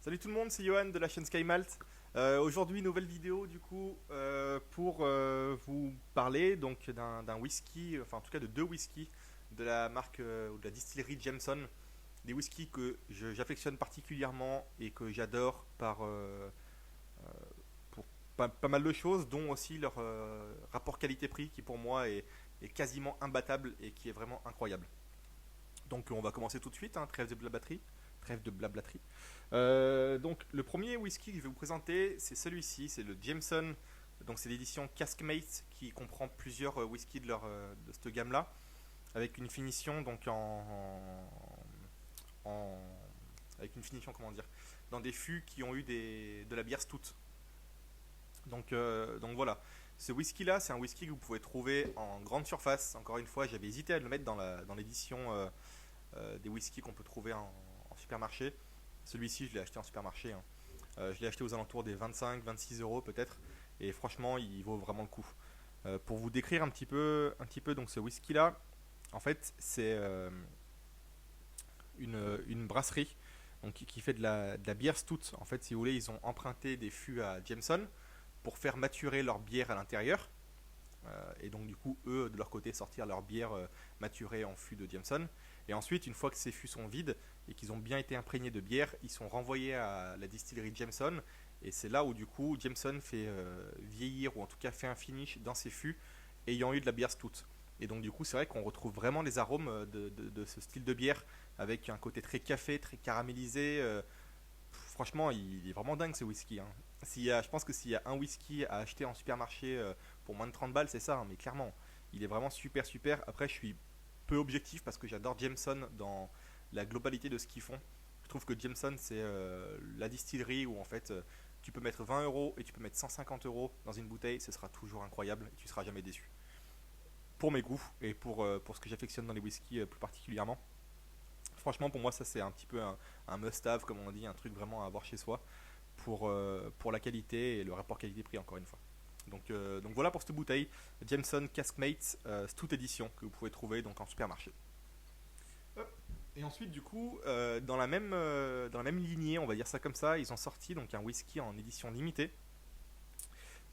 Salut tout le monde, c'est Johan de la chaîne Sky Malt. Aujourd'hui, nouvelle vidéo du coup pour vous parler donc d'un whisky, enfin en tout cas de deux whiskies de la marque ou de la distillerie Jameson. Des whiskies que j'affectionne particulièrement et que j'adore pour pas mal de choses, dont aussi leur rapport qualité-prix qui pour moi est quasiment imbattable et qui est vraiment incroyable. Donc on va commencer tout de suite, hein, trêve de blablaterie. Trêve de blablaterie. Donc le premier whisky que je vais vous présenter, c'est celui-ci, c'est le Jameson. Donc c'est l'édition Caskmate qui comprend plusieurs whiskies de cette gamme-là, avec une finition donc en- avec une finition comment dire, dans des fûts qui ont eu de la bière stout. Donc voilà. Ce whisky-là, c'est un whisky que vous pouvez trouver en grande surface. Encore une fois, j'avais hésité à le mettre dans l'édition des whiskies qu'on peut trouver en supermarché. Celui-ci, je l'ai acheté en supermarché, hein. Je l'ai acheté aux alentours des 25-26 euros peut-être. Et franchement, il vaut vraiment le coup. Pour vous décrire un petit peu donc ce whisky-là, en fait, c'est une brasserie donc, qui fait de la bière stout. En fait, si vous voulez, ils ont emprunté des fûts à Jameson pour faire maturer leur bière à l'intérieur. Et donc du coup eux de leur côté sortir leur bière maturée en fût de Jameson, et ensuite une fois que ces fûts sont vides et qu'ils ont bien été imprégnés de bière, ils sont renvoyés à la distillerie Jameson, et c'est là où du coup Jameson fait vieillir, ou en tout cas fait un finish dans ces fûts ayant eu de la bière stout. Et donc du coup c'est vrai qu'on retrouve vraiment les arômes de ce style de bière, avec un côté très café, très caramélisé. Franchement, il est vraiment dingue ce whisky, hein. Je pense que s'il y a un whisky à acheter en supermarché pour moins de 30 balles, c'est ça, hein, mais clairement, il est vraiment super super. Après, je suis peu objectif parce que j'adore Jameson dans la globalité de ce qu'ils font. Je trouve que Jameson, c'est la distillerie où en fait tu peux mettre 20 euros et tu peux mettre 150 euros dans une bouteille, ce sera toujours incroyable et tu seras jamais déçu. Pour mes goûts et pour ce que j'affectionne dans les whiskies plus particulièrement. Franchement, pour moi, ça c'est un petit peu un must-have, comme on dit, un truc vraiment à avoir chez soi pour la qualité et le rapport qualité-prix, encore une fois. Donc voilà pour cette bouteille Jameson Caskmate Stout Edition que vous pouvez trouver donc en supermarché. Hop. Et ensuite, du coup, dans la même lignée, on va dire ça comme ça, ils ont sorti donc un whisky en édition limitée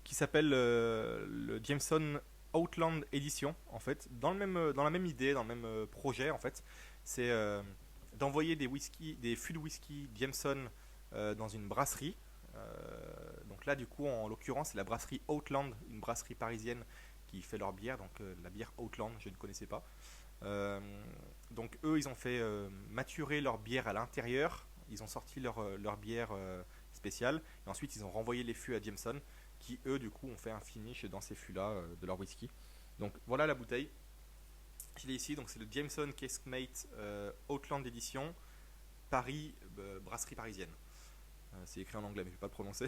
qui s'appelle le Jameson Outland Edition, en fait, dans la même idée, dans le même projet, en fait. C'est d'envoyer des fûts de whisky Jameson dans une brasserie. Donc là, du coup, en l'occurrence, c'est la brasserie Outland, une brasserie parisienne qui fait leur bière, donc la bière Outland, je ne connaissais pas. Euh, donc eux, ils ont fait maturer leur bière à l'intérieur, ils ont sorti leur bière spéciale, et ensuite ils ont renvoyé les fûts à Jameson, qui eux, du coup, ont fait un finish dans ces fûts-là de leur whisky. Donc voilà la bouteille. Je l'ai ici, donc c'est le Jameson Caskmate Outland Edition, Paris, brasserie parisienne. C'est écrit en anglais, mais je ne vais pas le prononcer.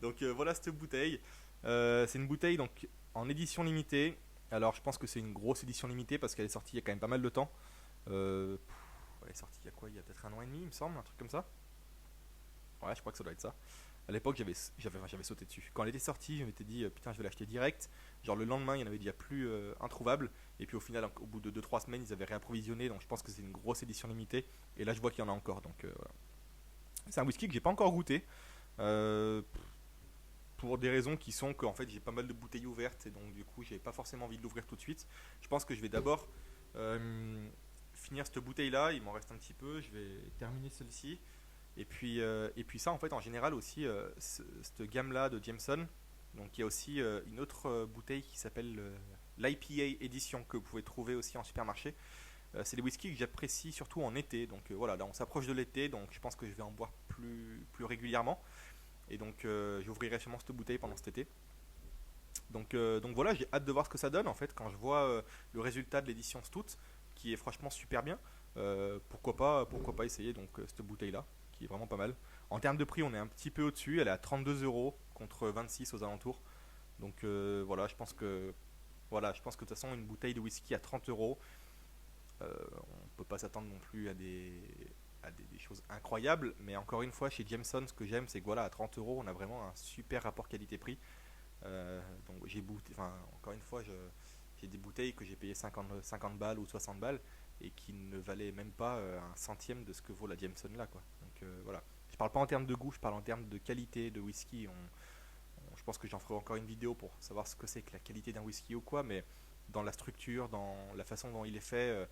Donc voilà cette bouteille. C'est une bouteille donc en édition limitée. Alors je pense que c'est une grosse édition limitée parce qu'elle est sortie il y a quand même pas mal de temps. Elle est sortie il y a quoi? Il y a peut-être un an et demi, il me semble, un truc comme ça. Ouais, je crois que ça doit être ça. À l'époque, j'avais sauté dessus. Quand elle était sortie, je m'étais dit putain, je vais l'acheter direct. Genre le lendemain, il y en avait déjà plus introuvable. Et puis au final, au bout de 2-3 semaines, ils avaient réapprovisionné. Donc je pense que c'est une grosse édition limitée. Et là, je vois qu'il y en a encore. Donc voilà. C'est un whisky que j'ai pas encore goûté. Euh, pour des raisons qui sont qu'en fait j'ai pas mal de bouteilles ouvertes et donc du coup j'ai pas forcément envie de l'ouvrir tout de suite. Je pense que je vais d'abord finir cette bouteille là, il m'en reste un petit peu, je vais terminer celle-ci. Et puis ça en fait en général aussi, cette gamme là de Jameson, donc il y a aussi une autre bouteille qui s'appelle l'IPA Edition que vous pouvez trouver aussi en supermarché. C'est des whiskies que j'apprécie surtout en été, donc voilà, là on s'approche de l'été, donc je pense que je vais en boire plus régulièrement. Et donc j'ouvrirai sûrement cette bouteille pendant cet été. Donc voilà, j'ai hâte de voir ce que ça donne en fait quand je vois le résultat de l'édition Stout, qui est franchement super bien. Pourquoi pas essayer donc cette bouteille là, qui est vraiment pas mal. En termes de prix, on est un petit peu au-dessus, elle est à 32 euros contre 26 aux alentours. Donc voilà, je pense que de toute façon une bouteille de whisky à 30 euros, on peut pas s'attendre non plus à des choses incroyables. Mais encore une fois, chez Jameson, ce que j'aime, c'est que voilà, à 30 euros, on a vraiment un super rapport qualité-prix. Donc encore une fois, j'ai des bouteilles que j'ai payé 50 balles ou 60 balles et qui ne valaient même pas un centième de ce que vaut la Jameson là, quoi. Donc voilà. parle pas en termes de goût, je parle en termes de qualité de whisky. Je pense que j'en ferai encore une vidéo pour savoir ce que c'est que la qualité d'un whisky ou quoi, mais dans la structure, dans la façon dont il est fait,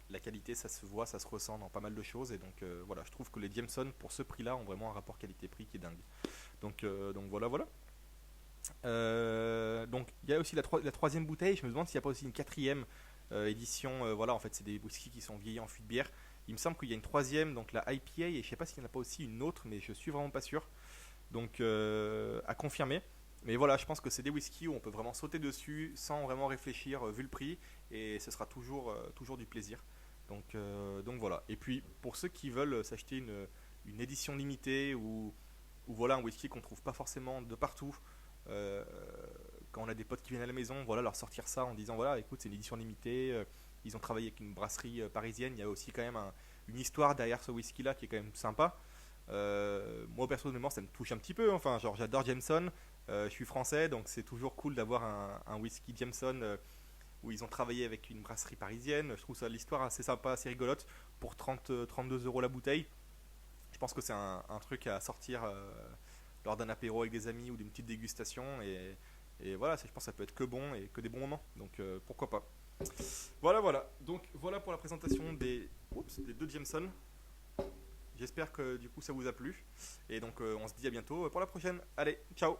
la qualité, ça se voit, ça se ressent dans pas mal de choses. Et donc voilà, je trouve que les Jameson, pour ce prix-là, ont vraiment un rapport qualité-prix qui est dingue. Donc voilà, voilà. Donc il y a aussi la troisième bouteille. Je me demande s'il n'y a pas aussi une quatrième édition. Voilà, en fait, c'est des whiskies qui sont vieillis en fût de bière. Il me semble qu'il y a une troisième, donc la IPA, et je sais pas s'il n'y en a pas aussi une autre, mais je suis vraiment pas sûr. Donc à confirmer. Mais voilà, je pense que c'est des whiskies où on peut vraiment sauter dessus sans vraiment réfléchir vu le prix, et ce sera toujours du plaisir. Donc voilà. Et puis pour ceux qui veulent s'acheter une édition limitée ou voilà un whisky qu'on trouve pas forcément de partout, euh, quand on a des potes qui viennent à la maison, voilà, leur sortir ça en disant voilà, écoute, c'est une édition limitée. Ils ont travaillé avec une brasserie parisienne. Il y a aussi quand même une histoire derrière ce whisky là qui est quand même sympa. Moi personnellement, ça me touche un petit peu. Enfin, genre j'adore Jameson. Je suis français, donc c'est toujours cool d'avoir un whisky Jameson où ils ont travaillé avec une brasserie parisienne. Je trouve ça l'histoire assez sympa, assez rigolote pour 32 € la bouteille. Je pense que c'est un truc à sortir lors d'un apéro avec des amis ou d'une petite dégustation. Et voilà, je pense que ça peut être que bon et que des bons moments. Donc pourquoi pas. Voilà, voilà. Donc voilà pour la présentation des deux Jameson. J'espère que du coup ça vous a plu. Et donc on se dit à bientôt pour la prochaine. Allez, ciao.